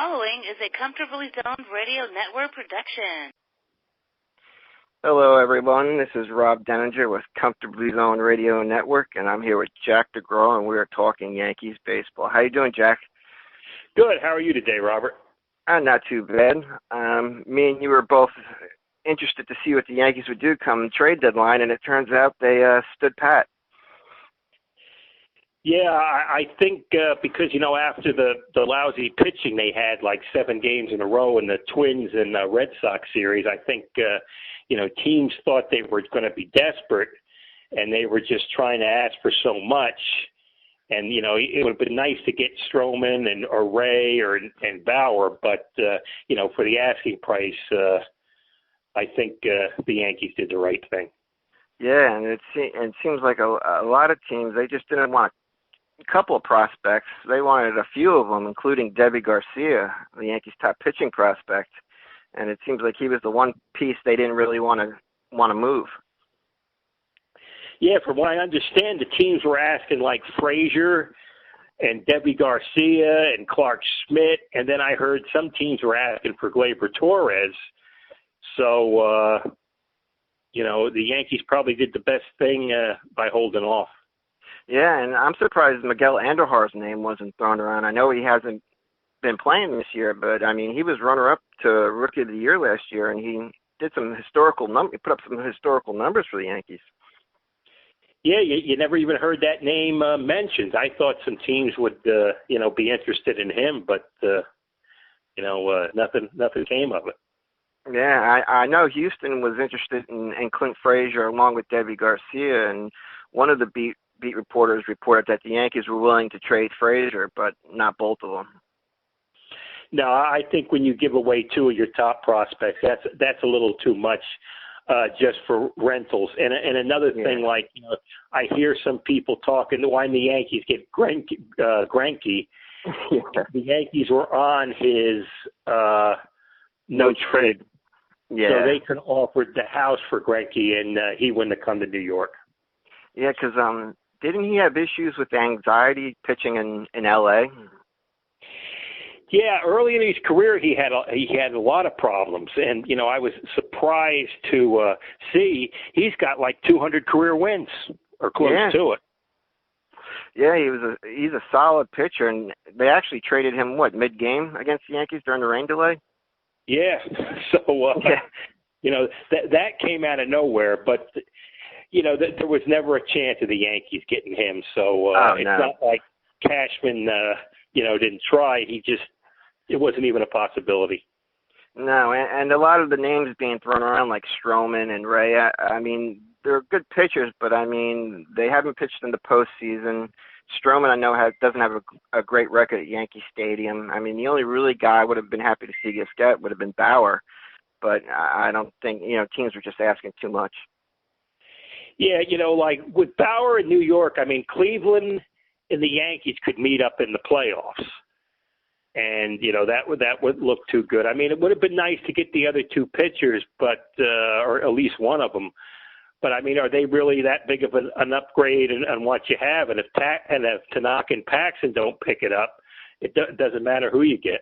following is a Comfortably Zoned Radio Network production. Hello, everyone. This is Rob Deininger with Comfortably Zoned Radio Network, and I'm here with Jack Degraw, and we're talking Yankees baseball. How you doing, Jack? Good. How are you today, Robert? Not too bad. Me and you were both interested to see what the Yankees would do come trade deadline, and it turns out they stood pat. Yeah, I think because, after the lousy pitching they had, like 7 games in a row in the Twins and Red Sox series, I think, teams thought they were going to be desperate, and they were just trying to ask for so much. And, it would have been nice to get Stroman or Ray and Bauer, but, for the asking price, I think the Yankees did the right thing. Yeah, and it seems like a lot of teams, they just didn't want a couple of prospects. They wanted a few of them, including Debbie Garcia, the Yankees' top pitching prospect. And it seems like he was the one piece they didn't really want to move. Yeah, from what I understand, the teams were asking like Frazier and Debbie Garcia and Clark Schmidt, and then I heard some teams were asking for Gleyber Torres. So, the Yankees probably did the best thing by holding off. Yeah, and I'm surprised Miguel Andujar's name wasn't thrown around. I know he hasn't been playing this year, but, he was runner-up to Rookie of the Year last year, and he did some he put up some historical numbers for the Yankees. Yeah, you never even heard that name mentioned. I thought some teams would, be interested in him, but, nothing came of it. Yeah, I know Houston was interested in Clint Frazier along with Debbie Garcia, and one of the beat reporters reported that the Yankees were willing to trade Frazier, but not both of them. No, I think when you give away 2 of your top prospects, that's a little too much just for rentals. And another thing, I hear some people talking, why the Yankees get Greinke. The Yankees were on his no trade. Yeah. So they could offer the house for Greinke, and he wouldn't have come to New York. Yeah, because didn't he have issues with anxiety pitching in L.A.? Yeah, early in his career, he had a lot of problems, and I was surprised to see he's got like 200 career wins or close to it. Yeah, he's a solid pitcher, and they actually traded him mid-game against the Yankees during the rain delay. Yeah, so that came out of nowhere, but there was never a chance of the Yankees getting him. So it's not like Cashman, didn't try. It wasn't even a possibility. No, and a lot of the names being thrown around like Stroman and Ray, they're good pitchers, but they haven't pitched in the postseason. Stroman, I know, doesn't have a great record at Yankee Stadium. The only really guy I would have been happy to see us get would have been Bauer, but I don't think, teams were just asking too much. Yeah, like with Bauer in New York, Cleveland and the Yankees could meet up in the playoffs. And, that would look too good. It would have been nice to get the other 2 pitchers, but or at least one of them. But, are they really that big of an upgrade on what you have? And if Tanaka and Paxton don't pick it up, it doesn't matter who you get.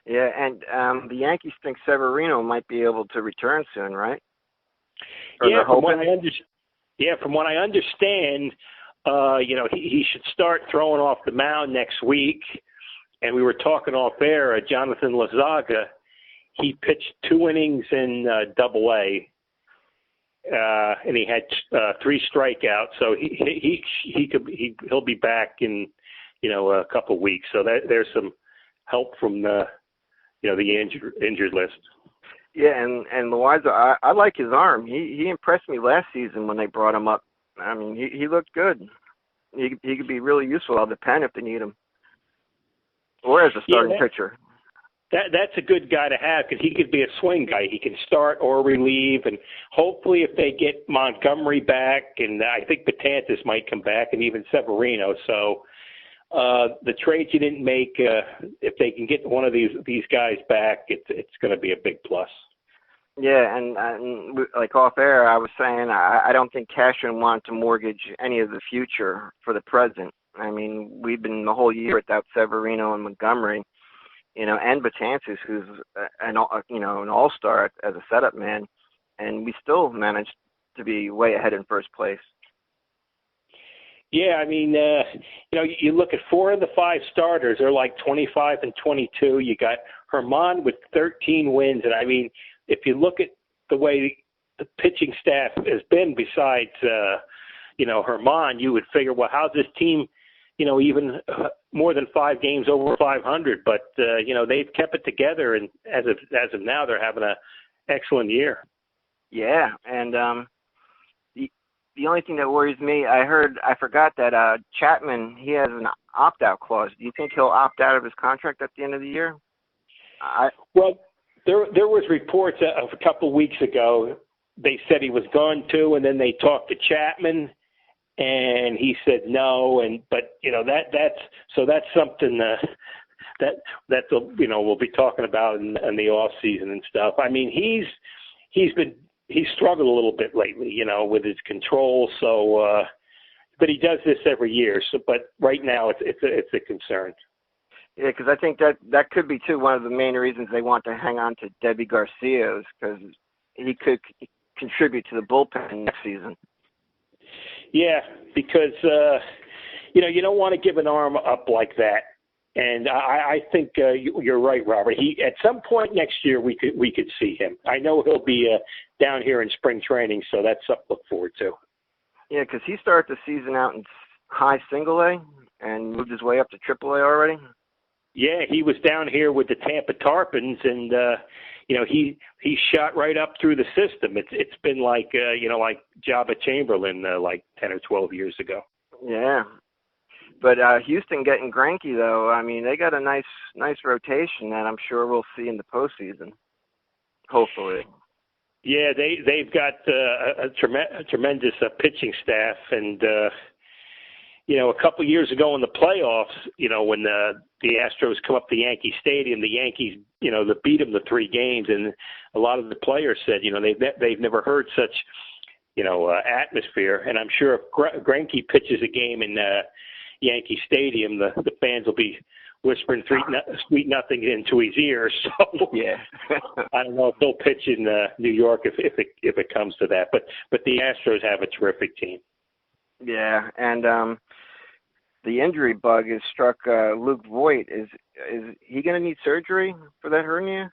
Yeah, and the Yankees think Severino might be able to return soon, right? Yeah, from what I understand, he should start throwing off the mound next week. And we were talking off air, Jonathan Lozaga, he pitched 2 innings in Double-A, and he had 3 strikeouts. So he'll be back in a couple of weeks. So there's some help from the injured list. Yeah, and Loiza, I like his arm. He impressed me last season when they brought him up. He looked good. He could be really useful out of the pen if they need him. Or as a starting pitcher. That's a good guy to have because he could be a swing guy. He can start or relieve, and hopefully if they get Montgomery back, and I think Betances might come back, and even Severino. So the trades you didn't make, if they can get one of these guys back, it's going to be a big plus. Yeah, and like off air, I was saying I don't think Cashman wanted to mortgage any of the future for the present. We've been the whole year without Severino and Montgomery. and Betances, who's an all-star as a setup man, and we still managed to be way ahead in first place. Yeah, I mean, you look at 4 of the 5 starters are like 25 and 22. You got Herman with 13 wins, and I mean, if you look at the way the pitching staff has been, besides Herman, you would figure, well, how's this team, even more than 5 games over 500? But they've kept it together, and as of now, they're having an excellent year. Yeah, and the only thing that worries me, I forgot that Chapman, he has an opt-out clause. Do you think he'll opt out of his contract at the end of the year? Well, there was reports of a couple of weeks ago. They said he was going to, and then they talked to Chapman, and he said no. But that's something that we'll be talking about in the off season and stuff. I mean, he's struggled a little bit lately, with his control. So, but he does this every year. So, but right now it's a concern. Yeah, because I think that could be too one of the main reasons they want to hang on to Debbie Garcia's, because he could contribute to the bullpen next season. Yeah, because you don't want to give an arm up like that. And I think you're right, Robert. At some point next year we could see him. I know he'll be down here in spring training, so that's something to look forward to. Yeah, because he started the season out in high single A and moved his way up to triple A already. Yeah, he was down here with the Tampa Tarpons, and he shot right up through the system. It's been like like Jabba Chamberlain like 10 or 12 years ago. Yeah. But Houston getting Greinke, though, I mean, they got a nice rotation that I'm sure we'll see in the postseason, hopefully. Yeah, they've got a tremendous pitching staff, and a couple years ago in the playoffs, when the Astros come up to Yankee Stadium, the Yankees, they beat them the 3 games, and a lot of the players said, they've never heard such, atmosphere, and I'm sure if Greinke pitches a game in Yankee Stadium, the fans will be whispering sweet nothing into his ears. So yeah, I don't know if they'll pitch in New York if it comes to that. But the Astros have a terrific team. Yeah, and the injury bug has struck Luke Voigt. Is he going to need surgery for that hernia?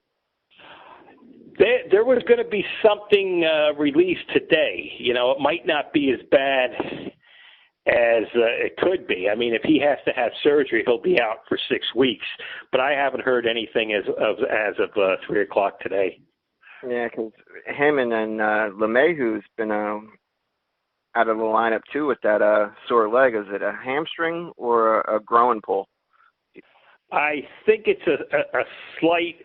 There was going to be something released today. It might not be as bad as it could be. I mean, if he has to have surgery, he'll be out for 6 weeks. But I haven't heard anything as of 3 o'clock today. Yeah, because him and then LeMahieu's been out of the lineup too with that sore leg. Is it a hamstring or a growing pull? I think it's a slight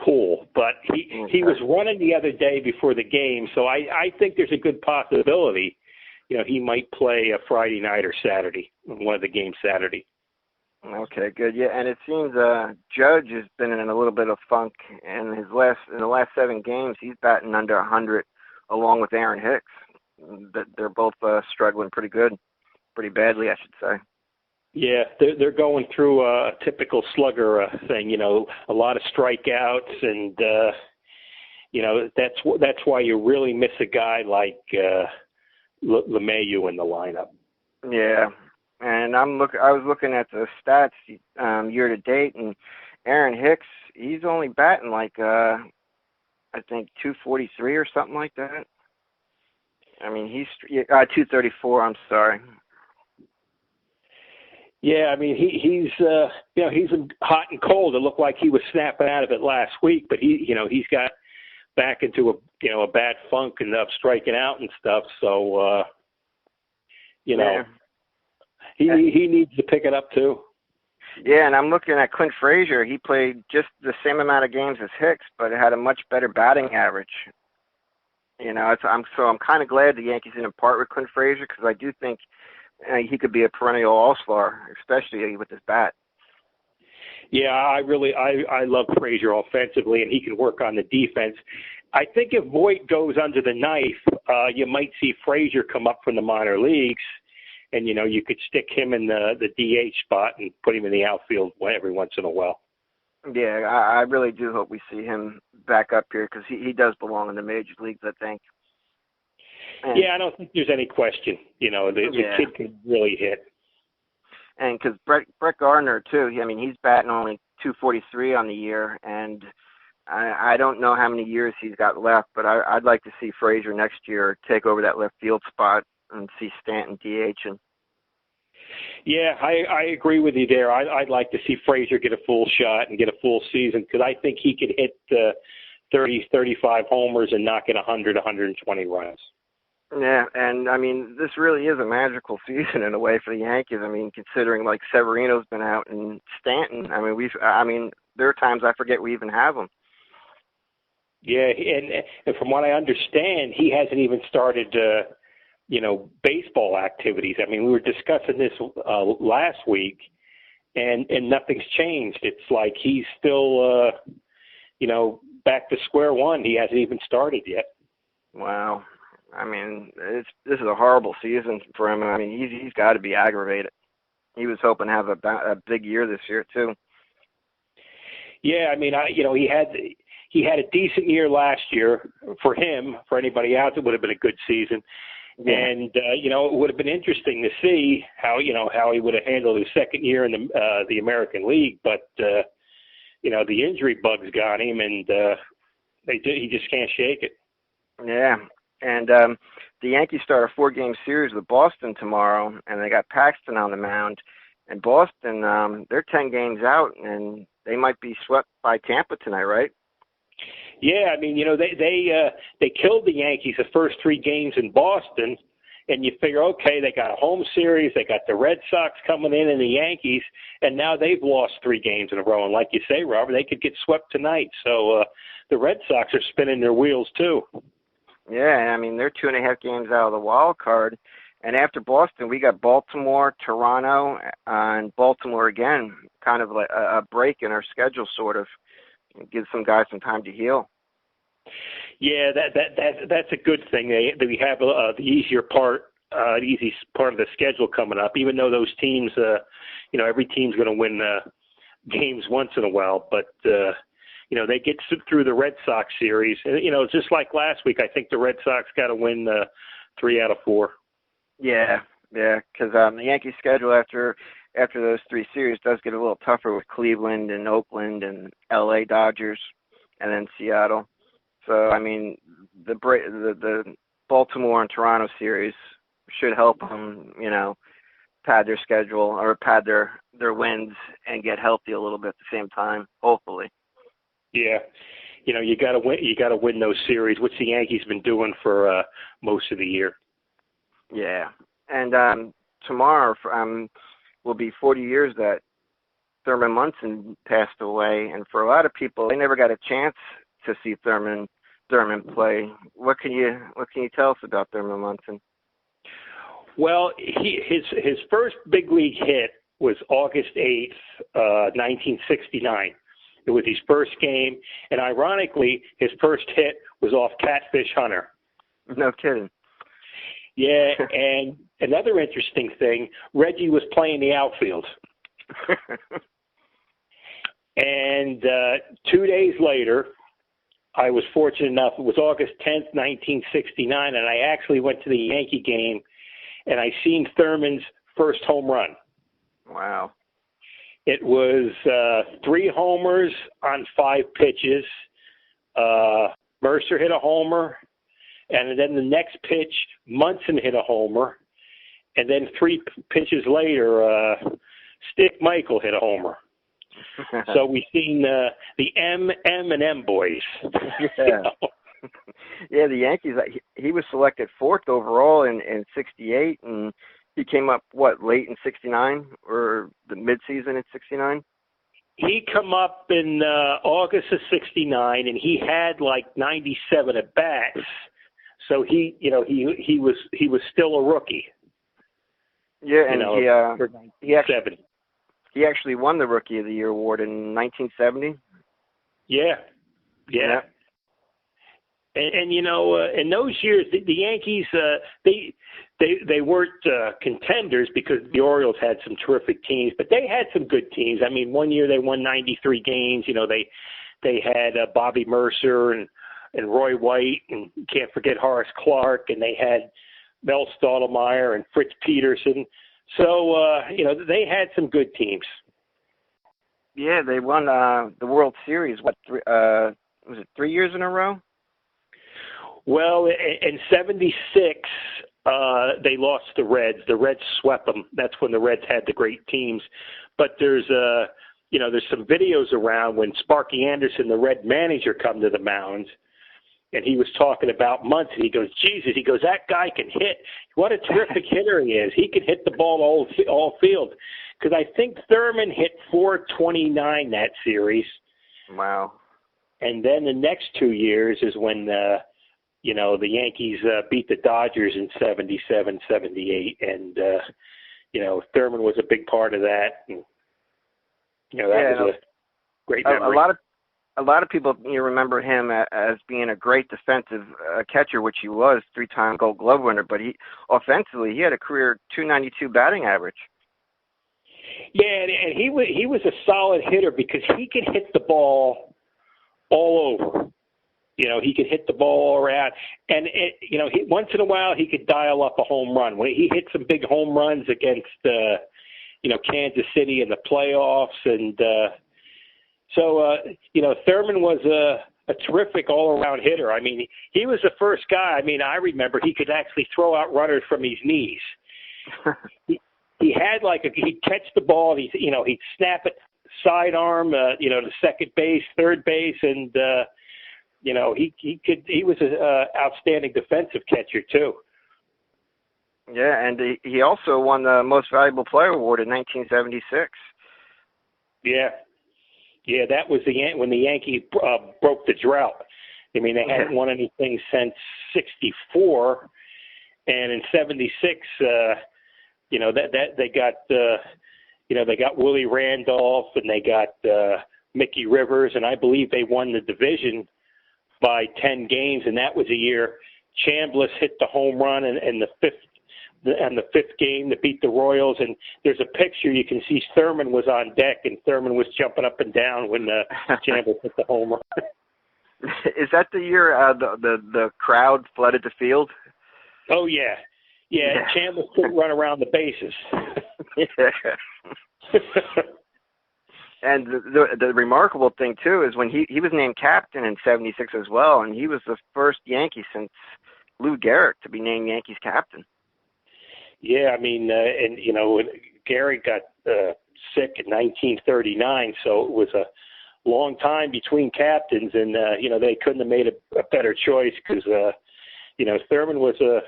pull, but he was running the other day before the game, so I think there's a good possibility. He might play a Friday night or Saturday, one of the games Saturday. Okay, good. Yeah, and it seems Judge has been in a little bit of funk in the last 7 games. He's batting under 100, along with Aaron Hicks. They're both struggling pretty badly, I should say. Yeah, they're going through a typical slugger thing. A lot of strikeouts, and that's why you really miss a guy like LeMahieu in the lineup. Yeah, and I was looking at the stats year to date, and Aaron Hicks, he's only batting like I think 243 or something like that. I mean, he's 234. I'm sorry. Yeah, I mean he's hot and cold. It looked like he was snapping out of it last week, but he's got back into a bad funk and up striking out and stuff. So yeah. he needs to pick it up too. Yeah, and I'm looking at Clint Frazier. He played just the same amount of games as Hicks, but had a much better batting average. I'm kind of glad the Yankees didn't part with Clint Frazier, because I do think he could be a perennial all-star, especially with his bat. Yeah, I love Frazier offensively, and he can work on the defense. I think if Voigt goes under the knife, you might see Frazier come up from the minor leagues and you could stick him in the DH spot and put him in the outfield every once in a while. Yeah, I really do hope we see him back up here because he does belong in the major leagues, I think. And, yeah, I don't think there's any question. The kid can really hit. And because Brett Gardner, too, he's batting only .243 on the year, and I don't know how many years he's got left, but I'd like to see Frazier next year take over that left field spot and see Stanton DH. Yeah, I agree with you there. I'd like to see Frazier get a full shot and get a full season because I think he could hit 30, 35 homers and knock in 100, 120 runs. Yeah, and this really is a magical season in a way for the Yankees. Considering like Severino's been out and Stanton. There are times I forget we even have them. Yeah, and from what I understand, he hasn't even started, baseball activities. We were discussing this last week, and nothing's changed. It's like he's still, back to square one. He hasn't even started yet. Wow. This is a horrible season for him. He's got to be aggravated. He was hoping to have a big year this year too. Yeah, he had a decent year last year. For him, for anybody else, it would have been a good season. Yeah. And it would have been interesting to see how he would have handled his second year in the American League. But the injury bugs got him, and he just can't shake it. Yeah. And the Yankees start a 4-game series with Boston tomorrow, and they got Paxton on the mound. And Boston, they're 10 games out, and they might be swept by Tampa tonight, right? Yeah, they killed the Yankees the first 3 games in Boston, and you figure, okay, they got a home series, they got the Red Sox coming in and the Yankees, and now they've lost 3 games in a row. And like you say, Robert, they could get swept tonight. So the Red Sox are spinning their wheels too. Yeah, they're 2.5 games out of the wild card. And after Boston, we got Baltimore, Toronto, and Baltimore again, kind of like a break in our schedule, sort of. Give some guys some time to heal. Yeah, that's a good thing. That we have the easiest part of the schedule coming up. Even though those teams, every team's going to win games once in a while, but they get through the Red Sox series. And, just like last week, I think the Red Sox got to win 3 out of 4. Yeah, because the Yankees' schedule after those 3 series does get a little tougher with Cleveland and Oakland and L.A. Dodgers and then Seattle. So, the Baltimore and Toronto series should help them, pad their schedule or pad their wins and get healthy a little bit at the same time, hopefully. Yeah. You got to win those series, which the Yankees been doing for most of the year. Yeah. And tomorrow will be 40 years that Thurman Munson passed away, and for a lot of people, they never got a chance to see Thurman play. What can you tell us about Thurman Munson? Well, his first big league hit was August 8th, 1969. It was his first game, and ironically, his first hit was off Catfish Hunter. No kidding. Yeah, and another interesting thing, Reggie was playing the outfield. And 2 days later, I was fortunate enough, it was August 10th, 1969, and I actually went to the Yankee game, and I seen Thurman's first home run. Wow. It was 3 homers on 5 pitches. Mercer hit a homer. And then the next pitch, Munson hit a homer. And then 3 pitches later, Stick Michael hit a homer. So we've seen the M, and M boys. Yeah. Yeah, the Yankees, he was selected 4th overall in 68, and he came up, late in 69 or the midseason in 69? He come up in August of 69, and he had like 97 at bats. So he was still a rookie. Yeah, and he actually won the Rookie of the Year award in 1970. Yeah. And you know, in those years, the Yankees, they weren't contenders because the Orioles had some terrific teams, but they had some good teams. I mean, one year they won 93 games. You know, they had Bobby Mercer and Roy White, and you can't forget Horace Clark, and they had Mel Stottlemyre and Fritz Peterson. So, you know, they had some good teams. Yeah, they won the World Series, was it 3 years in a row? Well, in 76, they lost the Reds. The Reds swept them. That's when the Reds had the great teams. But there's some videos around when Sparky Anderson, the Red manager, come to the mound, and he was talking about Munson. He goes, Jesus, he goes, that guy can hit. What a terrific hitter he is. He can hit the ball all field. Because I think Thurman hit .429 that series. Wow. And then the next 2 years is when the Yankees beat the Dodgers in 77, 78, and Thurman was a big part of that. And, that was a great memory. A lot of people remember him as being a great defensive catcher, which he was, 3-time Gold Glove winner. But offensively, he had a career .292 batting average. Yeah, and he was a solid hitter because he could hit the ball all over. He could hit the ball all around. And, once in a while he could dial up a home run. When he hit some big home runs against, Kansas City in the playoffs. And Thurman was a terrific all-around hitter. I mean, he was the first guy. I mean, I remember he could actually throw out runners from his knees. He had he'd catch the ball, and he'd snap it sidearm, to second base, third base, and he was an outstanding defensive catcher too. Yeah, and he also won the Most Valuable Player award in 1976. Yeah, that was when the Yankees broke the drought. I mean, they hadn't won anything since '64, and in '76, that they got they got Willie Randolph and they got Mickey Rivers, and I believe they won the division by 10 games, and that was a year Chambliss hit the home run in the fifth game to beat the Royals. And there's a picture you can see Thurman was on deck, and Thurman was jumping up and down when Chambliss hit the home run. Is that the year the crowd flooded the field? Oh yeah. Chambliss couldn't run around the bases. And the remarkable thing, too, is when he was named captain in 76 as well, and he was the first Yankee since Lou Gehrig to be named Yankees captain. Yeah, I mean, Gehrig got sick in 1939, so it was a long time between captains, and, they couldn't have made a better choice because, Thurman was a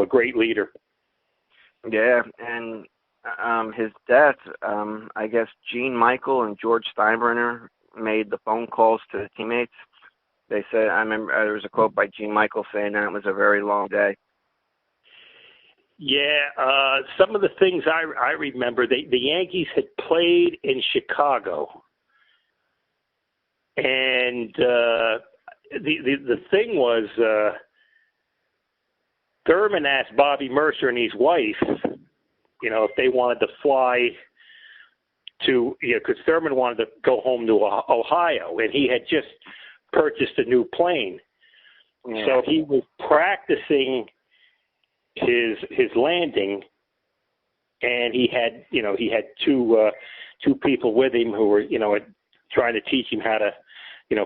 great leader. Yeah, and his death, I guess Gene Michael and George Steinbrenner made the phone calls to the teammates. They said, I remember there was a quote by Gene Michael saying that it was a very long day. Yeah, some of the things I remember, the Yankees had played in Chicago, and the thing was, Thurman asked Bobby Mercer and his wife, if they wanted to fly to, because Thurman wanted to go home to Ohio, and he had just purchased a new plane. Yeah. So he was practicing his landing, and he had two people with him who were, trying to teach him how to,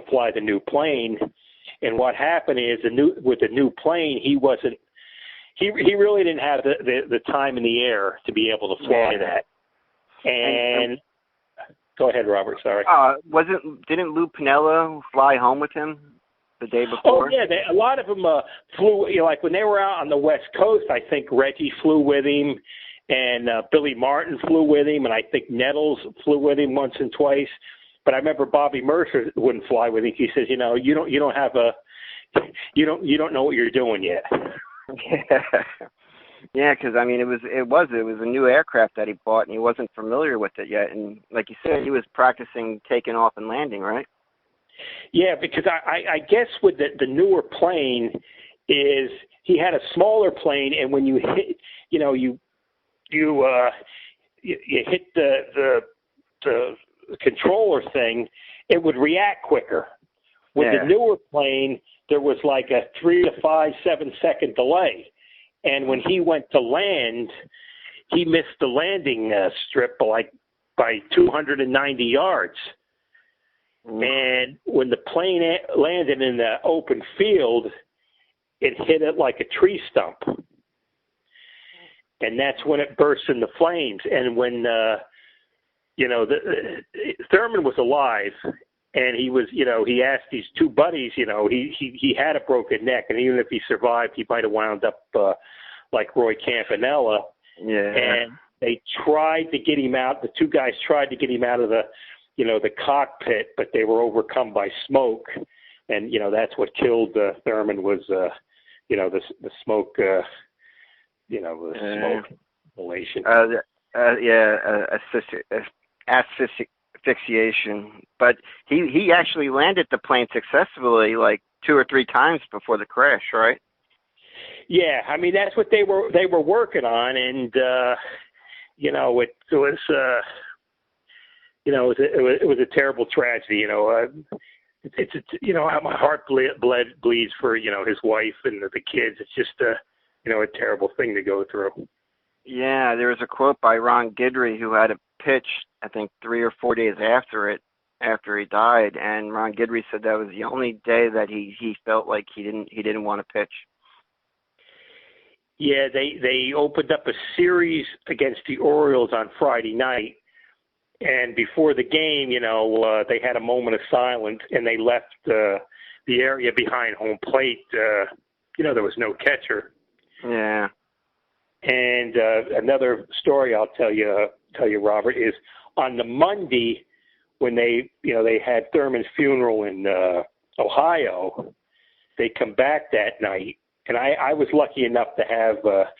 fly the new plane. And what happened is with the new plane, he really didn't have the time in the air to be able to fly that. And go ahead, Robert. Sorry. Didn't Lou Piniella fly home with him the day before? Oh yeah, a lot of them flew. Like when they were out on the West Coast, I think Reggie flew with him, and Billy Martin flew with him, and I think Nettles flew with him once and twice. But I remember Bobby Mercer wouldn't fly with him. He says, you don't have you don't know what you're doing yet. Yeah, because I mean, it was a new aircraft that he bought, and he wasn't familiar with it yet. And like you said, he was practicing taking off and landing, right? Yeah, because I guess with the newer plane is he had a smaller plane, and when you hit, you hit the controller thing, it would react quicker. With the newer plane, there was like a 3 to 5, 7 second delay. And when he went to land, he missed the landing strip by 290 yards. And when the plane landed in the open field, it hit it like a tree stump. And that's when it burst into flames. And when, Thurman was alive, and he was, he asked these two buddies, he had a broken neck, and even if he survived, he might have wound up like Roy Campanella. Yeah. And they tried to get him out. The two guys tried to get him out of the cockpit, but they were overcome by smoke. And, that's what killed Thurman was, the smoke, the smoke inhalation. Asphyxiation. But he actually landed the plane successfully like 2 or 3 times before the crash, right? Yeah, I mean that's what they were working on, and it was a terrible tragedy. My heart bleeds for his wife and the kids. It's just a terrible thing to go through. Yeah, there was a quote by Ron Guidry, who had a pitch, I think 3 or 4 days after he died, and Ron Guidry said that was the only day that he felt like he didn't want to pitch. Yeah, they opened up a series against the Orioles on Friday night, and before the game, they had a moment of silence, and they left the area behind home plate. There was no catcher. Yeah. And another story I'll tell you, Robert, is on the Monday when they had Thurman's funeral in Ohio. They come back that night, and I was lucky enough to have a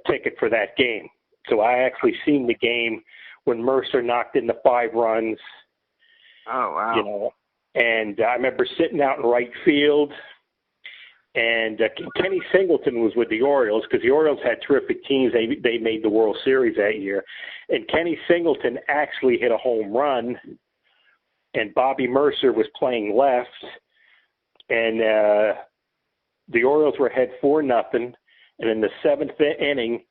ticket for that game. So I actually seen the game when Mercer knocked in the 5 runs. Oh wow! And I remember sitting out in right field. And Kenny Singleton was with the Orioles because the Orioles had terrific teams. They made the World Series that year. And Kenny Singleton actually hit a home run, and Bobby Mercer was playing left. And the Orioles were ahead 4-0. And in the 7th inning,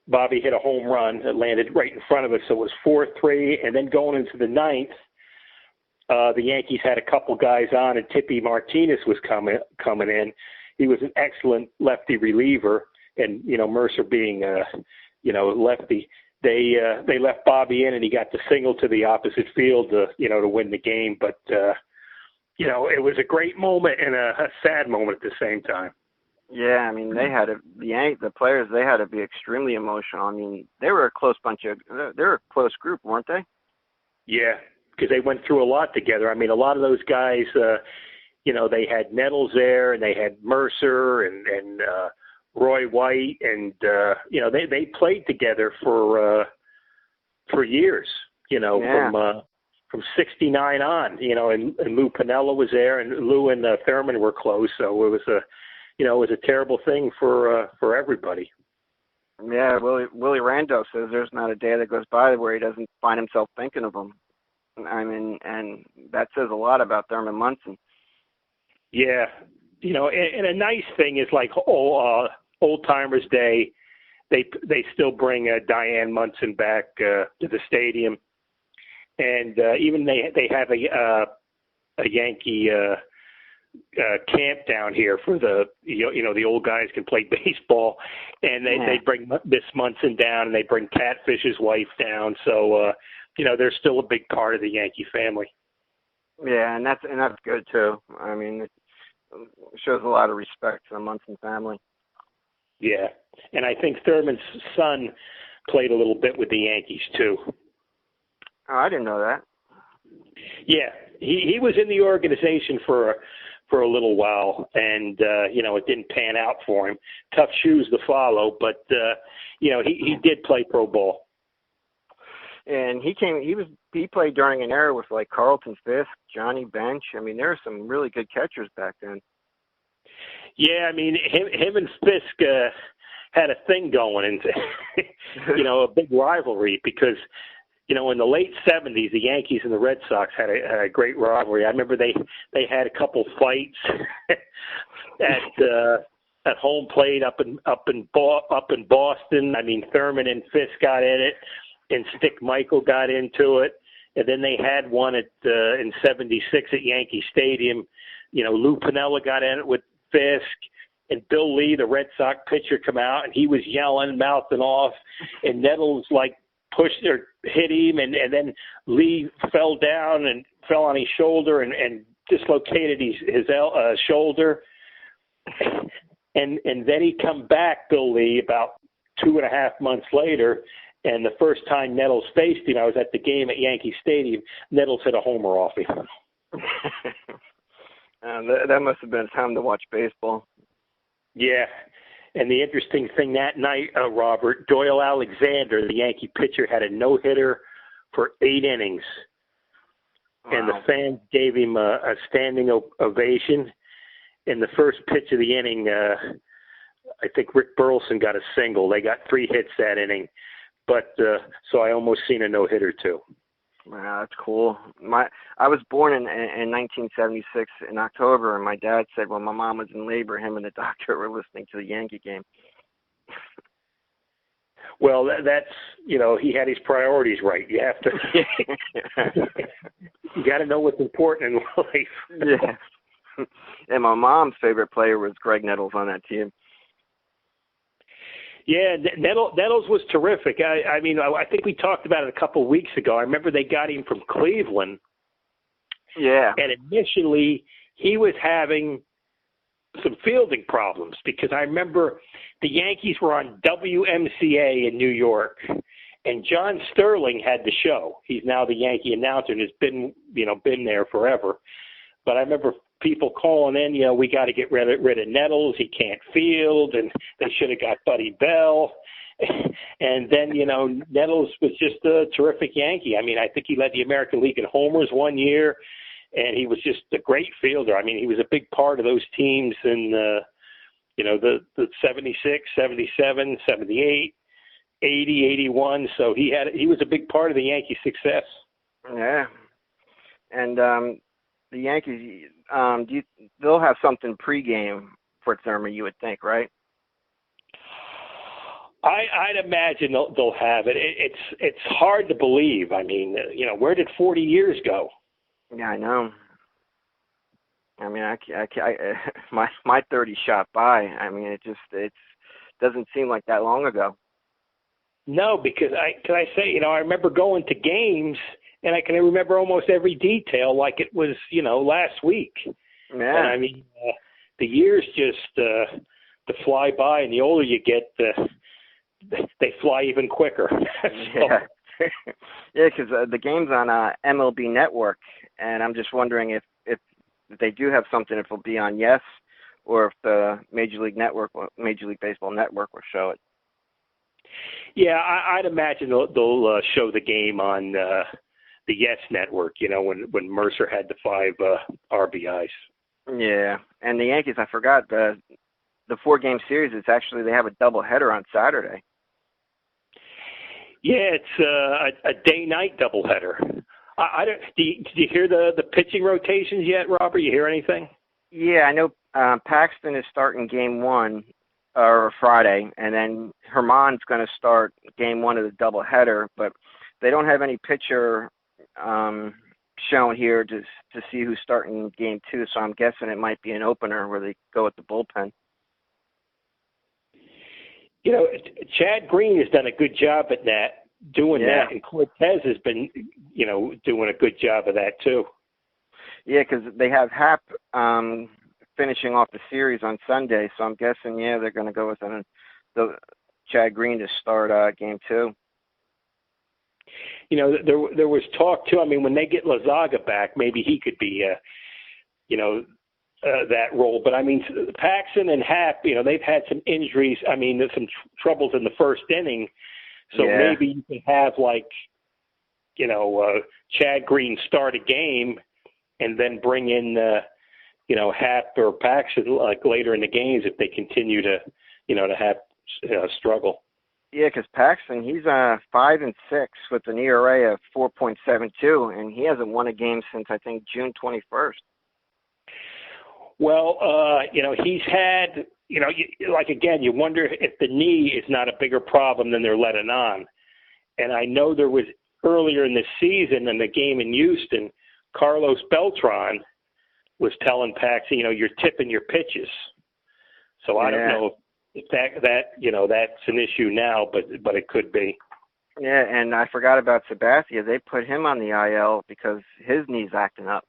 Bobby hit a home run that landed right in front of us. So it was 4-3. And then going into the 9th, the Yankees had a couple guys on, and Tippy Martinez was coming in. He was an excellent lefty reliever, and Mercer being lefty, they left Bobby in, and he got the single to the opposite field to win the game. But it was a great moment and a sad moment at the same time. Yeah, I mean the players, they had to be extremely emotional. I mean, they were a close close group, weren't they? Yeah. Because they went through a lot together. I mean, a lot of those guys, they had Nettles there, and they had Mercer and Roy White, and they played together for years. From '69 on. And Lou Piniella was there, and Lou and Thurman were close. So it was a terrible thing for everybody. Yeah, Willie Randolph says there's not a day that goes by where he doesn't find himself thinking of them. I mean, and that says a lot about Thurman Munson. Yeah, and a nice thing is like Old Timers Day, they still bring Diane Munson back to the stadium, and even they have a Yankee camp down here for the old guys can play baseball, and they bring Miss Munson down, and they bring Catfish's wife down, so. They're still a big part of the Yankee family. Yeah, and that's good too. I mean, it shows a lot of respect to the Munson family. Yeah, and I think Thurman's son played a little bit with the Yankees too. Oh, I didn't know that. Yeah, he was in the organization for a little while, and it didn't pan out for him. Tough shoes to follow, but he did play pro ball. And he he played during an era with like Carlton Fisk, Johnny Bench. I mean, there were some really good catchers back then. Yeah, I mean, him and Fisk had a thing going, and a big rivalry because in the late '70s, the Yankees and the Red Sox had a great rivalry. I remember they had a couple fights at home plate up in Boston. I mean, Thurman and Fisk got in it, and Stick Michael got into it, and then they had one in '76 at Yankee Stadium. Lou Piniella got in it with Fisk, and Bill Lee, the Red Sox pitcher, come out, and he was yelling, mouthing off, and Nettles pushed or hit him, and then Lee fell down and fell on his shoulder and dislocated his shoulder. And then he come back, Bill Lee, about 2.5 months later, and the first time Nettles faced him, I was at the game at Yankee Stadium, Nettles hit a homer off him. That must have been a time to watch baseball. Yeah. And the interesting thing that night, Robert, Doyle Alexander, the Yankee pitcher, had a no-hitter for 8 innings. Wow. And the fans gave him a standing ovation. In the first pitch of the inning, I think Rick Burleson got a single. They got 3 hits that inning. But so I almost seen a no-hitter, too. Wow, that's cool. I was born in 1976 in October, and my dad said when my mom was in labor, him and the doctor were listening to the Yankee game. Well, that's he had his priorities right. You have to. You got to know what's important in life. Yeah. And my mom's favorite player was Greg Nettles on that team. Yeah, Nettles was terrific. I mean, I think we talked about it a couple of weeks ago. I remember they got him from Cleveland. Yeah. And initially, he was having some fielding problems because I remember the Yankees were on WMCA in New York, and John Sterling had the show. He's now the Yankee announcer and has been there forever. But I remember people calling in, we got to get rid of Nettles. He can't field, and they should have got Buddy Bell. And then, Nettles was just a terrific Yankee. I mean, I think he led the American League in homers one year, and he was just a great fielder. I mean, he was a big part of those teams in, the 76, 77, 78, 80, 81. So he was a big part of the Yankee success. Yeah. And the Yankees, they'll have something pregame for Thurman, you would think, right? I'd imagine they'll have it. It's hard to believe. I mean, where did 40 years go? Yeah, I know. I mean, my 30 shot by. I mean, it doesn't seem like that long ago. No, because I say, I remember going to games, and I can remember almost every detail like it was, last week. Yeah. And I mean, the years just to fly by, and the older you get, they fly even quicker. Yeah. Yeah, because the game's on MLB Network, and I'm just wondering if they do have something, if it'll be on Yes, or if the Major League Baseball Network will show it. Yeah, I'd imagine they'll show the game on the Yes Network. When Mercer had the 5 RBIs. Yeah, and the Yankees, I forgot the 4-game series. They have a doubleheader on Saturday. Yeah, it's a day-night doubleheader. Do you hear the pitching rotations yet, Robert? You hear anything? Yeah, I know Paxton is starting game 1 or Friday, and then Herman's going to start game 1 of the doubleheader, but they don't have any pitcher shown here to see who's starting game 2, so I'm guessing it might be an opener where they go with the bullpen. Chad Green has done a good job at doing Yeah. that, and Cortez has been, doing a good job of that too. Yeah, because they have Happ finishing off the series on Sunday, so I'm guessing, they're going to go with the Chad Green to start game 2. There was talk too. I mean, when they get Lazaga back, maybe he could be, that role. But I mean, Paxton and Happ, they've had some injuries. I mean, there's some troubles in the first inning. So maybe you can have Chad Green start a game and then bring in, Happ or Paxton like later in the games if they continue to, to have struggle. Yeah, because Paxton, he's 5-6 with an ERA of 4.72, and he hasn't won a game since I think June 21st. Well, he's had, again, you wonder if the knee is not a bigger problem than they're letting on. And I know there was earlier in the season in the game in Houston, Carlos Beltran was telling Paxton, you're tipping your pitches. So I don't know if that's an issue now, but it could be. Yeah, and I forgot about Sabathia. They put him on the IL because his knee's acting up.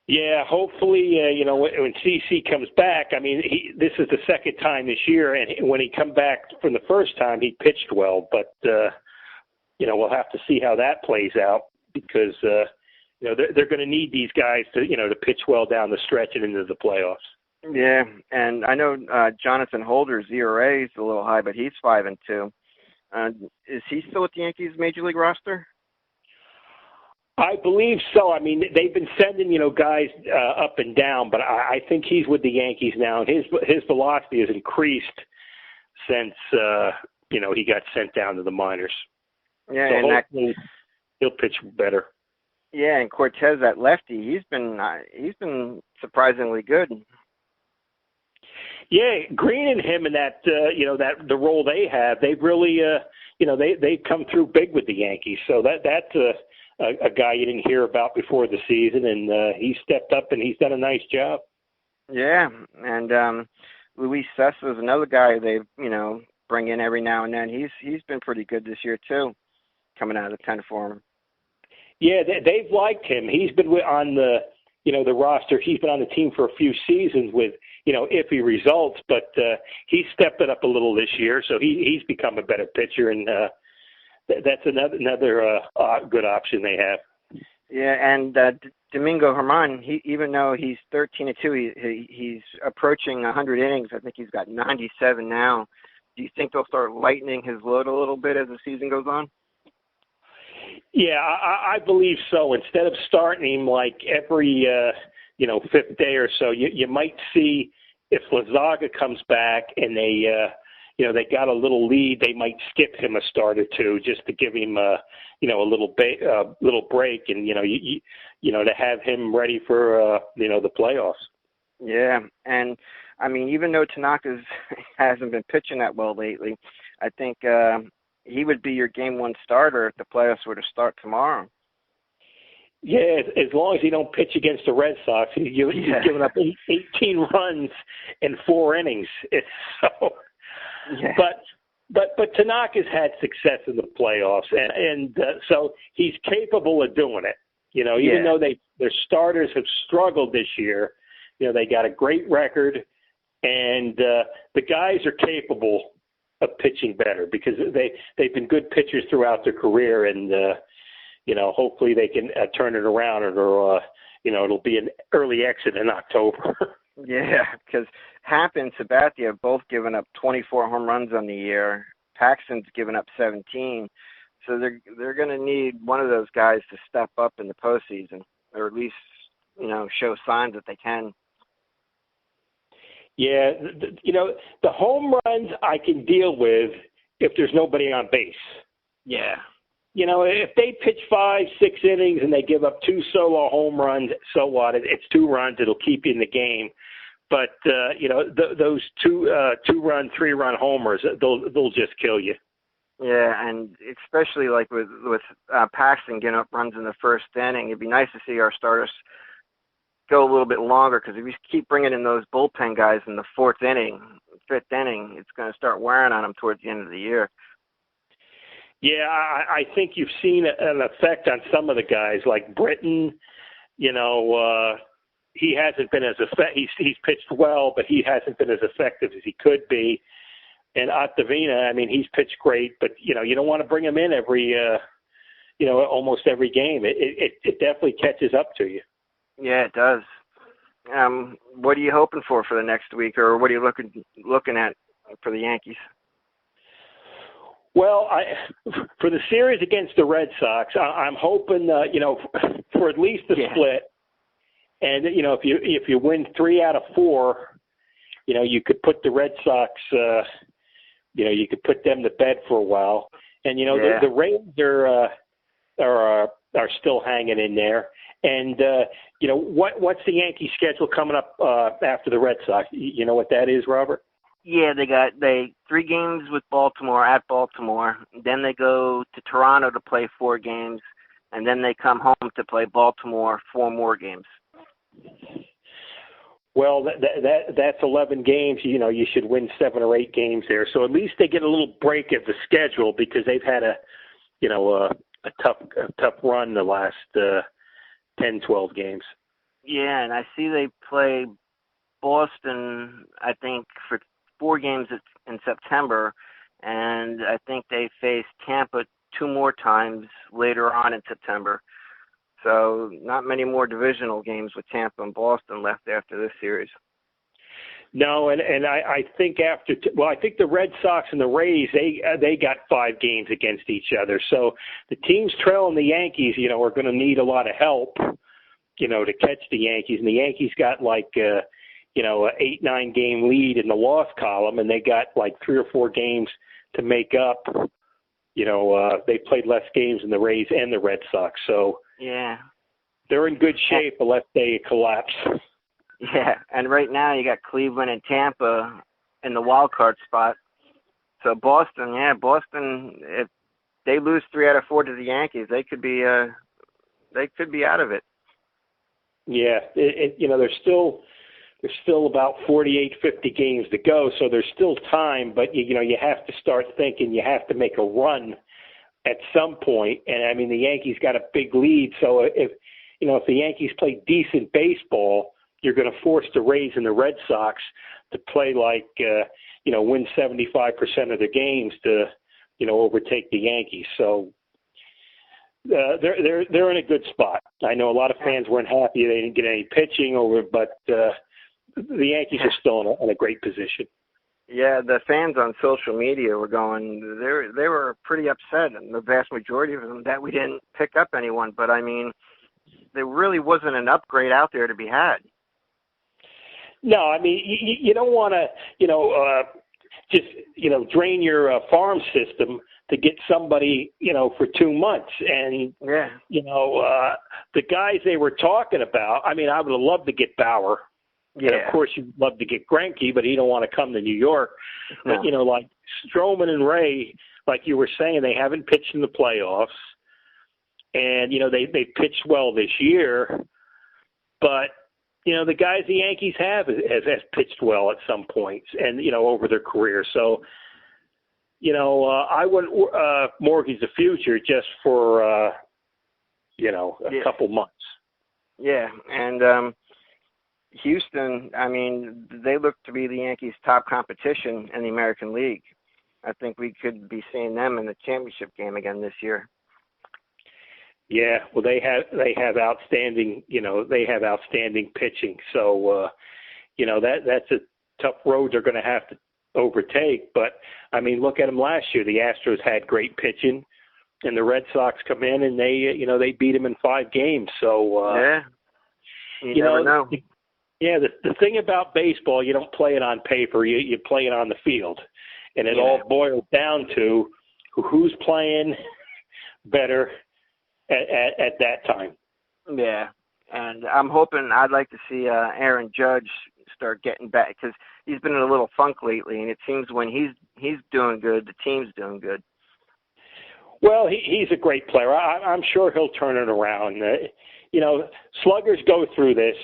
Yeah, hopefully, when CC comes back, this is the second time this year, and when he come back from the first time, he pitched well. But, we'll have to see how that plays out because, they're going to need these guys to pitch well down the stretch and into the playoffs. Yeah, and I know Jonathan Holder's ERA is a little high, but he's 5-2. Is he still with the Yankees Major League roster? I believe so. They've been sending, guys up and down, but I think he's with the Yankees now, and his velocity has increased since, he got sent down to the minors. Yeah, so and hopefully he'll pitch better. Yeah, and Cortez at lefty, he's been surprisingly good. Yeah, Green and him and that, that the role they have, they've really, they've come through big with the Yankees. So that's a guy you didn't hear about before the season, and he stepped up and he's done a nice job. Yeah, and Luis Cessa is another guy they, bring in every now and then. He's been pretty good this year too, coming out of the 10 for him. Yeah, they've liked him. He's been on the, the roster. He's been on the team for a few seasons with, iffy results, but he stepped it up a little this year, so he's become a better pitcher, and that's another good option they have. Yeah, and Domingo Germán, even though he's 13-2, he's approaching 100 innings. I think he's got 97 now. Do you think they'll start lightening his load a little bit as the season goes on? Yeah, I believe so. Instead of starting him like every, fifth day or so, you might see if Lazaga comes back and they got a little lead, they might skip him a start or two just to give him a little break and, to have him ready for, the playoffs. Yeah, and even though Tanaka hasn't been pitching that well lately, I think he would be your game one starter if the playoffs were to start tomorrow. Yeah, as long as he don't pitch against the Red Sox, he's given up 18 runs in 4 innings. So, yeah. But Tanaka's had success in the playoffs, and so he's capable of doing it. Even though their starters have struggled this year, they got a great record, and the guys are capable of pitching better because they've been good pitchers throughout their career, and hopefully they can turn it around, or it'll be an early exit in October. Yeah, because Happ and Sabathia have both given up 24 home runs on the year. Paxton's given up 17, so they're going to need one of those guys to step up in the postseason, or at least show signs that they can. Yeah, the home runs I can deal with if there's nobody on base. Yeah. If they pitch 5-6 innings and they give up 2 solo home runs, so what? It's 2 runs. It'll keep you in the game. But, those 2-run, 3-run homers, they'll just kill you. Yeah, and especially like with Paxton getting up runs in the first inning, it'd be nice to see our starters go a little bit longer, because if we keep bringing in those bullpen guys in the 4th inning, 5th inning, it's going to start wearing on them towards the end of the year. Yeah, I think you've seen an effect on some of the guys, like Britton. He hasn't been as effective. He's pitched well, but he hasn't been as effective as he could be. And Ottavina, he's pitched great, but you don't want to bring him in every, almost every game. It definitely catches up to you. Yeah, it does. What are you hoping for the next week, or what are you looking at for the Yankees? Well, for the series against the Red Sox, I'm hoping, for at least a split. And, if you win 3 out of 4, you could put the Red Sox, you could put them to bed for a while. And, the Rays are still hanging in there. And, what's the Yankee schedule coming up after the Red Sox? You know what that is, Robert? Yeah, they got 3 games with Baltimore at Baltimore. Then they go to Toronto to play 4 games, and then they come home to play Baltimore 4 more games. Well, that's 11 games. You should win 7 or 8 games there. So at least they get a little break of the schedule because they've had a tough run the last 10, 12 games. Yeah, and I see they play Boston, I think, for 4 games in September, and I think they face Tampa 2 more times later on in September. So not many more divisional games with Tampa and Boston left after this series. No, and I think I think the Red Sox and the Rays, they got 5 games against each other. So the teams trailing the Yankees, are going to need a lot of help, to catch the Yankees. And the Yankees got like, a 8-9 game lead in the loss column, and they got like 3 or 4 games to make up. They played less games than the Rays and the Red Sox. So yeah, they're in good shape unless they collapse. Yeah, and right now you got Cleveland and Tampa in the wild card spot. So Boston, if they lose 3 out of 4 to the Yankees, they could be out of it. Yeah, there's still about 48, 50 games to go, so there's still time. But you have to start thinking you have to make a run at some point. And I mean, the Yankees got a big lead, so if the Yankees play decent baseball, you're going to force the Rays and the Red Sox to play like, win 75% of their games to, overtake the Yankees. So they're in a good spot. I know a lot of fans weren't happy they didn't get any pitching but the Yankees are still in a great position. Yeah, the fans on social media were they were pretty upset, and the vast majority of them, that we didn't pick up anyone. But I mean, there really wasn't an upgrade out there to be had. No, I mean, you don't want to, just, drain your farm system to get somebody, for 2 months. And, the guys they were talking about, I mean, I would have loved to get Bauer. Yeah. And, of course, you'd love to get Greinke, but he don't want to come to New York. No. But, like Stroman and Ray, like you were saying, they haven't pitched in the playoffs. And, they pitched well this year. But, the guys the Yankees have pitched well at some points and, over their career. So, I wouldn't mortgage the future just for, a couple months. Yeah, and Houston, I mean, they look to be the Yankees' top competition in the American League. I think we could be seeing them in the championship game again this year. Yeah, well, they have outstanding, pitching. So, that's a tough road they're going to have to overtake. But I mean, look at them last year. The Astros had great pitching, and the Red Sox come in and they beat them in 5 games. So, you never know. The thing about baseball, you don't play it on paper. You play it on the field, and it all boils down to who's playing better at that time. Yeah, and I'd like to see Aaron Judge start getting back, because he's been in a little funk lately, and it seems when he's doing good, the team's doing good. Well, he's a great player. I'm sure he'll turn it around. Sluggers go through this.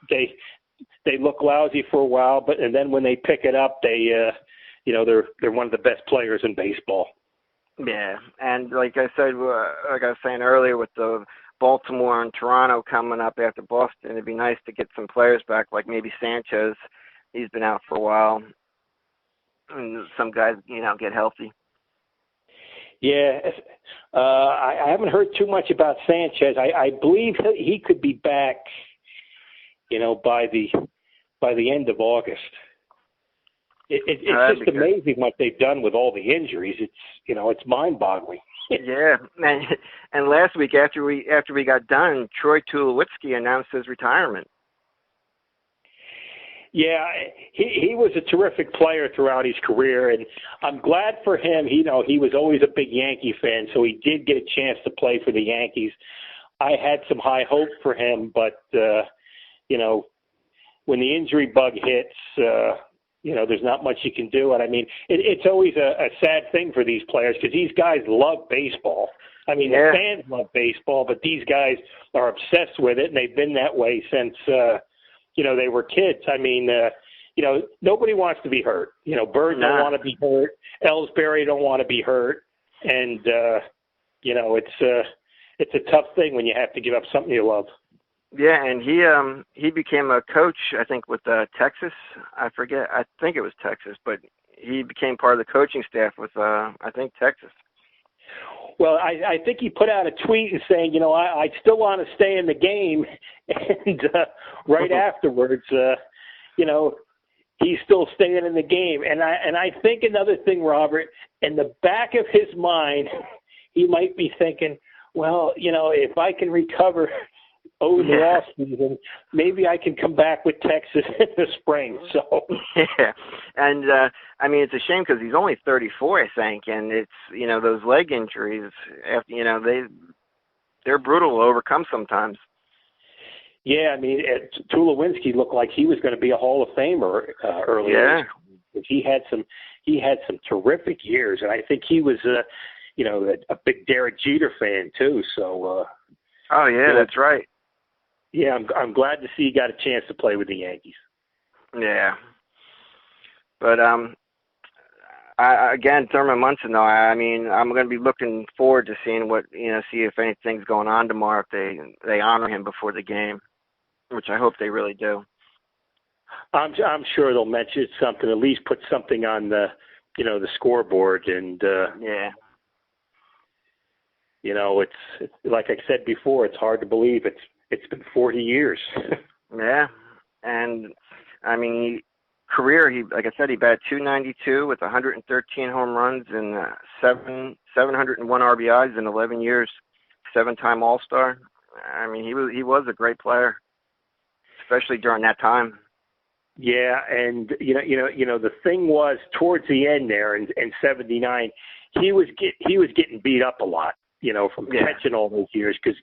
They look lousy for a while, and then when they pick it up, they're one of the best players in baseball. Yeah, and like I was saying earlier, with the Baltimore and Toronto coming up after Boston, it'd be nice to get some players back, like maybe Sanchez. He's been out for a while, and some guys, get healthy. Yeah, I haven't heard too much about Sanchez. I believe he could be back, by the end of August. It's just amazing what they've done with all the injuries. It's mind-boggling. Yeah, and last week after we got done, Troy Tulowitzki announced his retirement. Yeah, he was a terrific player throughout his career, and I'm glad for him. He was always a big Yankee fan, so he did get a chance to play for the Yankees. I had some high hope for him, but when the injury bug hits, there's not much you can do. And I mean, it's always a sad thing for these players because these guys love baseball. I mean, the fans love baseball, but these guys are obsessed with it, and they've been that way since they were kids. I mean, nobody wants to be hurt. Bird don't want to be hurt. Ellsbury don't want to be hurt. And, it's a tough thing when you have to give up something you love. Yeah, and he became a coach, I think, with Texas. I forget. I think it was Texas, but he became part of the coaching staff with, I think, Texas. Well, I think he put out a tweet and saying, I still want to stay in the game. And right afterwards, he's still staying in the game. And I think another thing, Robert, in the back of his mind, he might be thinking, well, if I can recover over the off season, maybe I can come back with Texas in the spring. So yeah, and I mean it's a shame because he's only 34, I think, and it's those leg injuries. After they're brutal to overcome sometimes. Yeah, I mean Tulowitzki looked like he was going to be a Hall of Famer earlier. Yeah, he had some terrific years, and I think he was a big Derek Jeter fan too. So. Oh yeah, that's right. Yeah, I'm glad to see he got a chance to play with the Yankees. Yeah, but again, Thurman Munson, though. I mean, I'm going to be looking forward to seeing see if anything's going on tomorrow. If they honor him before the game, which I hope they really do. I'm sure they'll mention something, at least put something on the scoreboard, and it's like I said before, it's hard to believe it's been 40 years. Yeah, and I mean, career, like I said, he batted .292 with 113 home runs and 701 RBIs in 11 years, 7-time All-Star. I mean, he was a great player, especially during that time. Yeah, and the thing was towards the end there in '79, he was getting beat up a lot. From catching all those years because,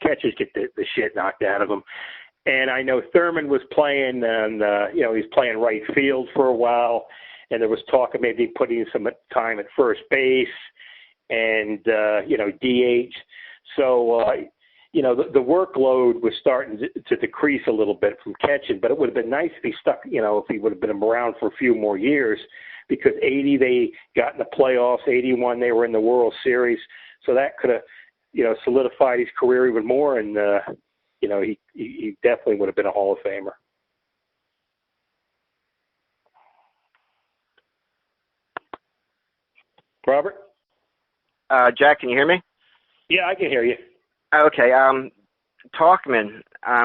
catchers get the shit knocked out of them. And I know Thurman was playing and, he was playing right field for a while. And there was talk of maybe putting some time at first base and, DH. So, the workload was starting to decrease a little bit from catching, but it would have been nice if he stuck, if he would have been around for a few more years because 80, they got in the playoffs, 81, they were in the World Series. So that could have, solidified his career even more, and he definitely would have been a Hall of Famer. Robert? Jack, can you hear me? Yeah, I can hear you. Okay. Talkman,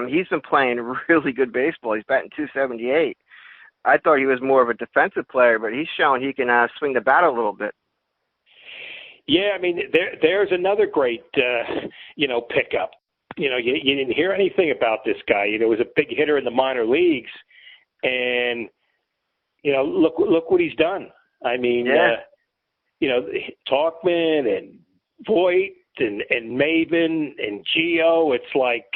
he's been playing really good baseball. He's batting .278. I thought he was more of a defensive player, but he's shown he can swing the bat a little bit. Yeah, I mean, there's another great, pickup. You didn't hear anything about this guy. He was a big hitter in the minor leagues, and look what he's done. I mean, Talkman and Voit and Maven and Gio. It's like,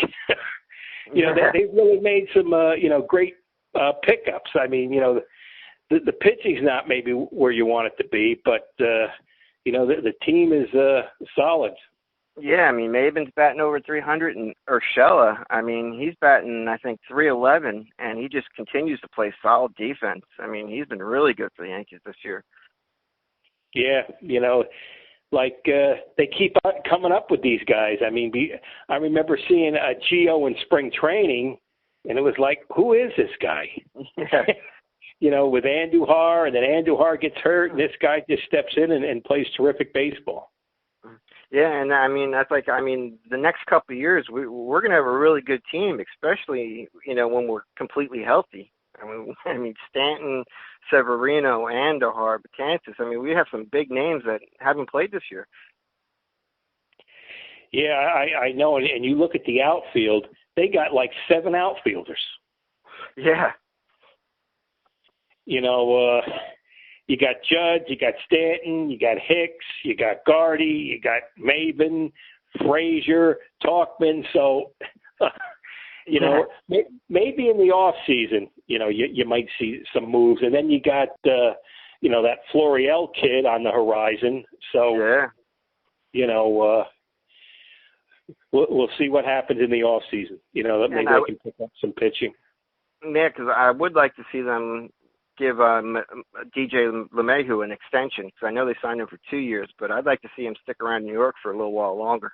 they've really made some, great pickups. I mean, the pitching's not maybe where you want it to be, but the team is solid. Yeah, I mean, Maven's batting over 300, and Urshela, I mean, he's batting, I think, 311, and he just continues to play solid defense. I mean, he's been really good for the Yankees this year. Yeah, they keep coming up with these guys. I mean, I remember seeing Gio in spring training, and it was like, who is this guy? With Andujar, and then Andujar gets hurt, and this guy just steps in and plays terrific baseball. Yeah, and I mean, the next couple of years, we're going to have a really good team, especially, when we're completely healthy. I mean Stanton, Severino, Andujar, Betances. I mean, we have some big names that haven't played this year. Yeah, I know. And you look at the outfield, they got like 7 outfielders. Yeah. You know, you got Judge, you got Stanton, you got Hicks, you got Gardy, you got Maben, Frazier, Talkman. So, you know, maybe in the off season, you know, you might see some moves. And then you got, you know, that Florial kid on the horizon. So, yeah. You know, we'll see what happens in the off season. You know, maybe they can pick up some pitching. Yeah, because I would like to see them give DJ LeMahieu an extension, because I know they signed him for 2 years, but I'd like to see him stick around New York for a little while longer.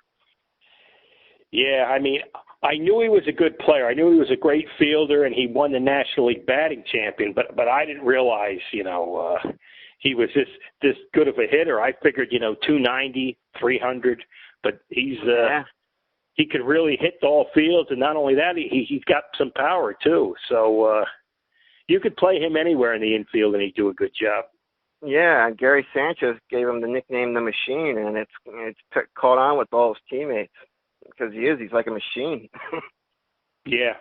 Yeah, I mean, I knew he was a good player. I knew he was a great fielder, and he won the National League batting champion, but I didn't realize, you know, he was this good of a hitter. I figured, you know, 290, 300, but he could really hit all fields, and not only that, he's got some power too. So you could play him anywhere in the infield, and he'd do a good job. Yeah, Gary Sanchez gave him the nickname The Machine, and it's caught on with all his teammates because he's like a machine. Yeah.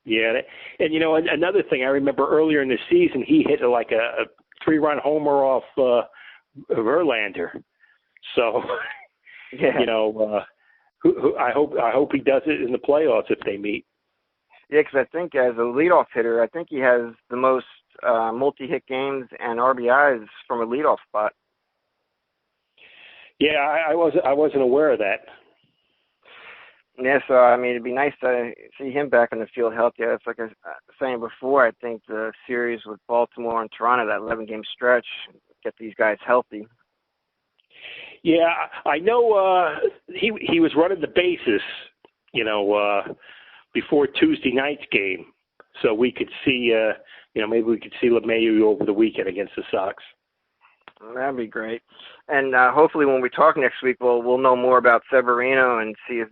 And you know, another thing I remember earlier in the season, he hit like a 3-run homer off Verlander. So, you know. I hope he does it in the playoffs if they meet. Yeah, because I think as a leadoff hitter, I think he has the most multi-hit games and RBIs from a leadoff spot. Yeah, I wasn't aware of that. Yeah, so I mean, it'd be nice to see him back in the field healthy. It's like I was saying before, I think the series with Baltimore and Toronto, that 11-game stretch, get these guys healthy. Yeah, I know he was running the bases, you know, before Tuesday night's game, so we could see, you know, maybe we could see LeMahieu over the weekend against the Sox. That'd be great. And hopefully when we talk next week, we'll know more about Severino and see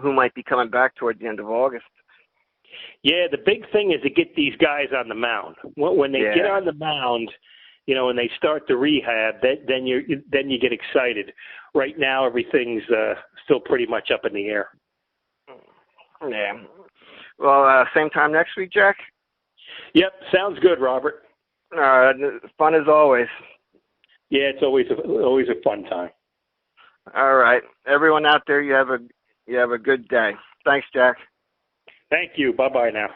who might be coming back towards the end of August. Yeah, the big thing is to get these guys on the mound. When they get on the mound, you know, and they start the rehab, then you get excited. Right now, everything's still pretty much up in the air. Yeah. Well, same time next week, Jack? Yep, sounds good, Robert. Fun as always. Yeah, it's always a fun time. All right, everyone out there, you have a good day. Thanks, Jack. Thank you. Bye-bye now.